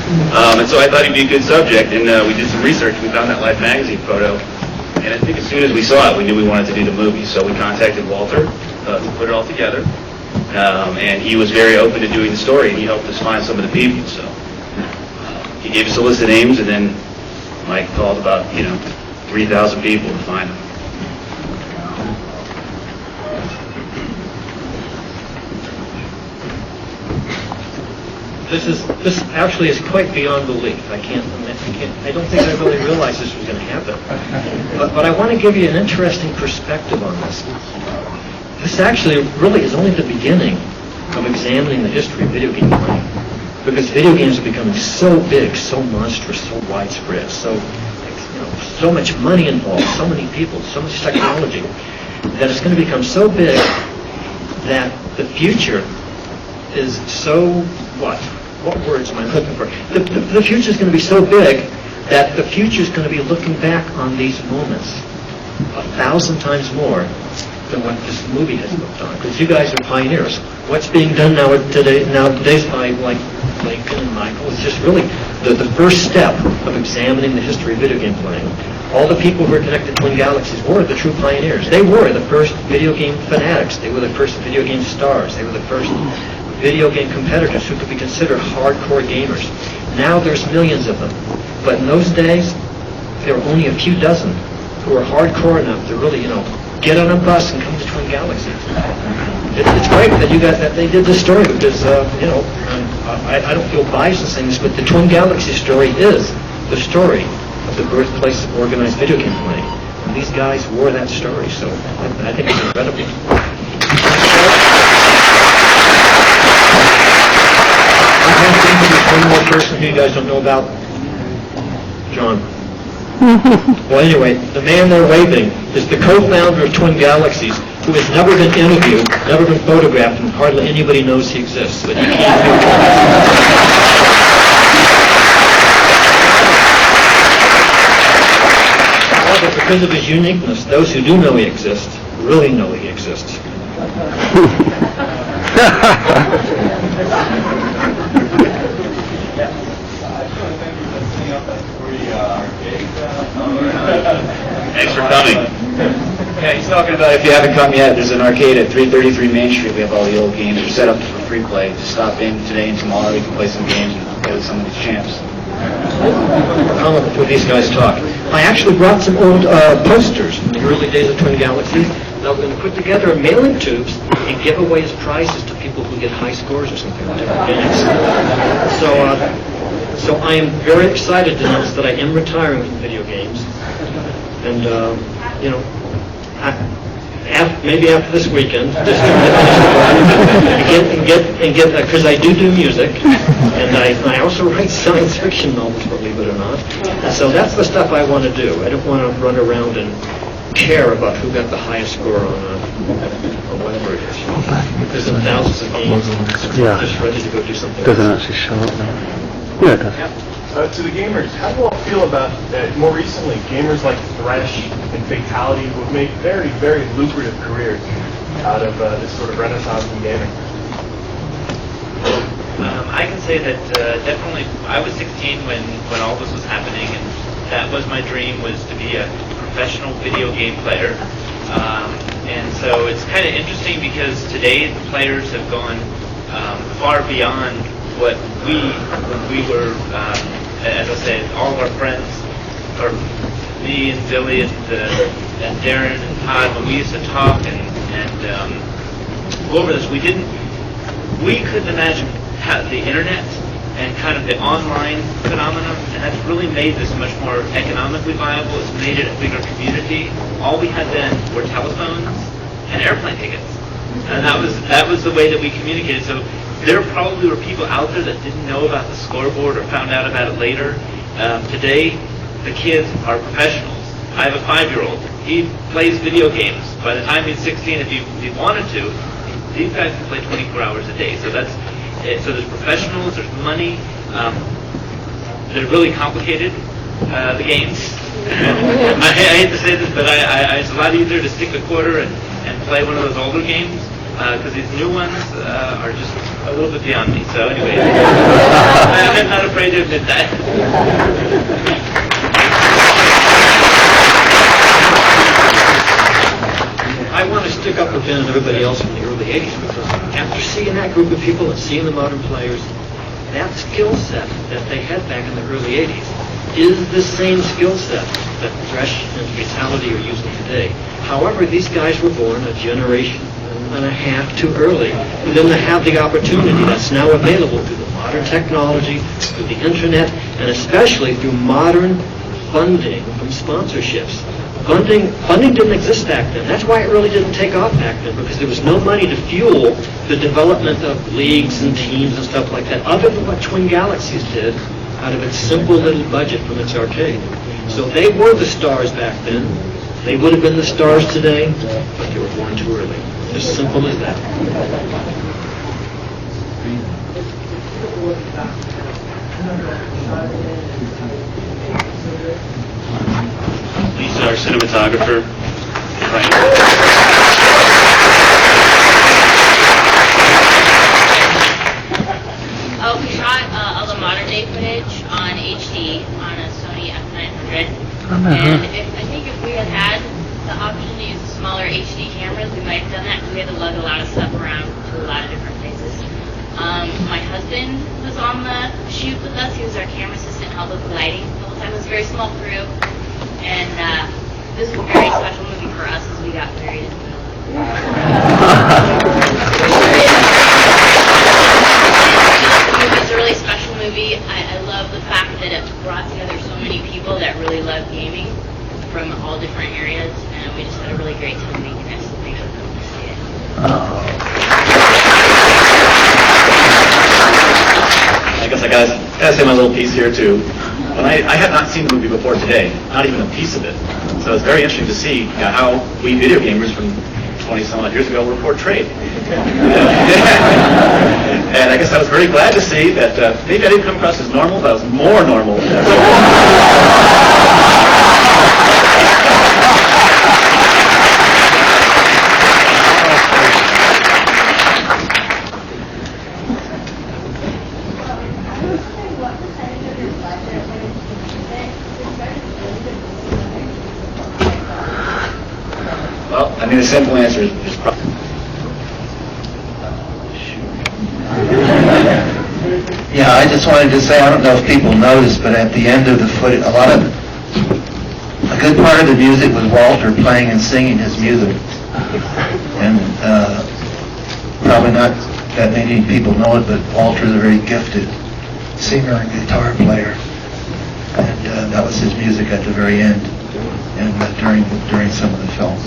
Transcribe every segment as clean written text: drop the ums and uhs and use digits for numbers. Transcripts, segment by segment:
And so I thought he'd be a good subject, and we did some research. We found that Life magazine photo, and I think as soon as we saw it, we knew we wanted to do the movie. So we contacted Walter to put it all together, and he was very open to doing the story, and he helped us find some of the people. So he gave us a list of names, and then Mike called about 3,000 people to find them. This actually is quite beyond belief. I don't think I really realized this was going to happen. But I want to give you an interesting perspective on this. This actually really is only the beginning of examining the history of video game playing. Because video games are becoming so big, so monstrous, so widespread, so much money involved, so many people, so much technology, that it's going to become so big that the future is so what? What words am I looking for? The future is going to be so big that the future is going to be looking back on these moments 1,000 times more than what this movie has looked on. Because you guys are pioneers. What's being done nowadays by like Lincoln and Michael is just really the first step of examining the history of video game playing. All the people who are connected to Twin Galaxies were the true pioneers. They were the first video game fanatics. They were the first video game stars. They were the first video game competitors who could be considered hardcore gamers. Now there's millions of them. But in those days, there were only a few dozen who were hardcore enough to really, get on a bus and come to Twin Galaxies. It's great that that they did this story because, I don't feel biased in saying this, but the Twin Galaxies story is the story of the birthplace of organized video game playing. And these guys wore that story, so I think it's incredible. There's one more person who you guys don't know about. John. Well, anyway, the man they're waving is the co-founder of Twin Galaxies, who has never been interviewed, never been photographed, and hardly anybody knows he exists. But he However, because of his uniqueness, those who do know he exists really know he exists. Thanks for coming. Yeah, he's talking about if you haven't come yet, there's an arcade at 333 Main Street. We have all the old games. They're set up for free play. Just stop in today and tomorrow. You can play some games and play with some of these champs. Comment before these guys talk. I actually brought some old posters from the early days of Twin Galaxies that I'm going to put together in mailing tubes and give away as prizes to people who get high scores or something like that. So I am very excited to announce that I am retiring from video games. And, maybe after this weekend, just because I do music, and I also write science fiction novels, believe it or not. And so that's the stuff I want to do. I don't want to run around and care about who got the highest score on whatever it is. There's thousands of games. I'm just ready to go do something else. Doesn't actually show up now. Yeah, it does. To the gamers, how do you all feel about, more recently, gamers like Thresh and Fatality who have made very, very lucrative careers out of this sort of renaissance in gaming? I can say that definitely I was 16 when all this was happening, and that was my dream, was to be a professional video game player. And so it's kind of interesting because today the players have gone far beyond what we were, as I said, all of our friends, or me and Billy and Darren and Todd, when we used to talk and go over this, we couldn't imagine how the internet and kind of the online phenomenon, and that's really made this much more economically viable. It's made it a bigger community. All we had then were telephones and airplane tickets, and that was the way that we communicated. So there probably were people out there that didn't know about the scoreboard or found out about it later. Today, the kids are professionals. I have a 5-year-old. He plays video games. By the time he's 16, if he wanted to, these guys can play 24 hours a day. So that's it. So there's professionals, there's money. They're really complicated, the games. I hate to say this, but it's a lot easier to stick a quarter and play one of those older games because these new ones are just a little bit beyond me. So anyway, I'm not afraid to admit that. I want to stick up for Ben and everybody else in the early 80s because after seeing that group of people and seeing the modern players, that skill set that they had back in the early 80s is the same skill set that Thresh and Fatality are using today. However, these guys were born a generation and a half too early for them to have the opportunity that's now available through the modern technology, through the internet, and especially through modern funding from sponsorships. Funding didn't exist back then. That's why it really didn't take off back then, because there was no money to fuel the development of leagues and teams and stuff like that, other than what Twin Galaxies did out of its simple little budget from its arcade. So they were the stars back then. They would have been the stars today, but they were born too early. As simple as that. Lisa, our cinematographer. Oh, we shot all the modern day footage on HD on a Sony F900. And I think if we had the option to use the smaller HD cameras, we might have done that because we had to lug a lot of stuff around to a lot of different places. My husband was on the shoot with us. He was our camera assistant, helped with the lighting the whole time. It was a very small crew. And this was a very special movie for us as we got married in the middle of it. It's a really special movie. I love the fact that it brought together so many people that really love gaming from all different areas, and we just had a really great time making it, so thanks for coming to see it. I guess I gotta say my little piece here too. When I had not seen the movie before today, not even a piece of it. So it's very interesting to see how we video gamers from 20 some odd years ago were portrayed. And I guess I was very glad to see that maybe I didn't come across as normal, but I was more normal. Well, I mean, the simple answer is probably... Yeah, I just wanted to say, I don't know if people noticed, but at the end of the footage, a good part of the music was Walter playing and singing his music. And probably not that many people know it, but Walter's a very gifted singer and guitar player. And that was his music at the very end and during some of the films.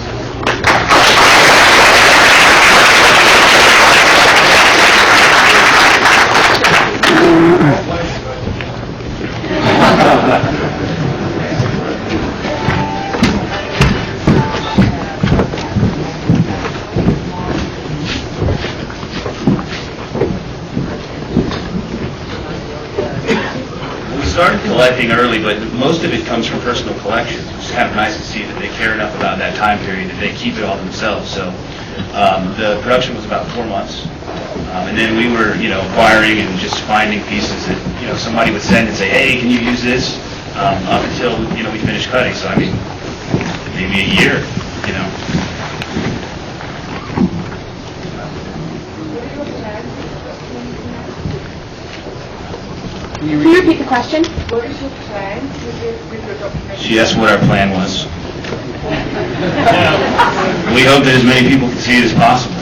We started collecting early, but most of it comes from personal collections. It's kind of nice to see that they care enough about that time period that they keep it all themselves. So the production was about 4 months. And then we were, acquiring and just finding pieces that, somebody would send and say, hey, can you use this? Up until, we finished cutting. So, I mean, maybe a year, Can you repeat the question? What is your plan with your documentary? She asked what our plan was. We hope that as many people can see it as possible.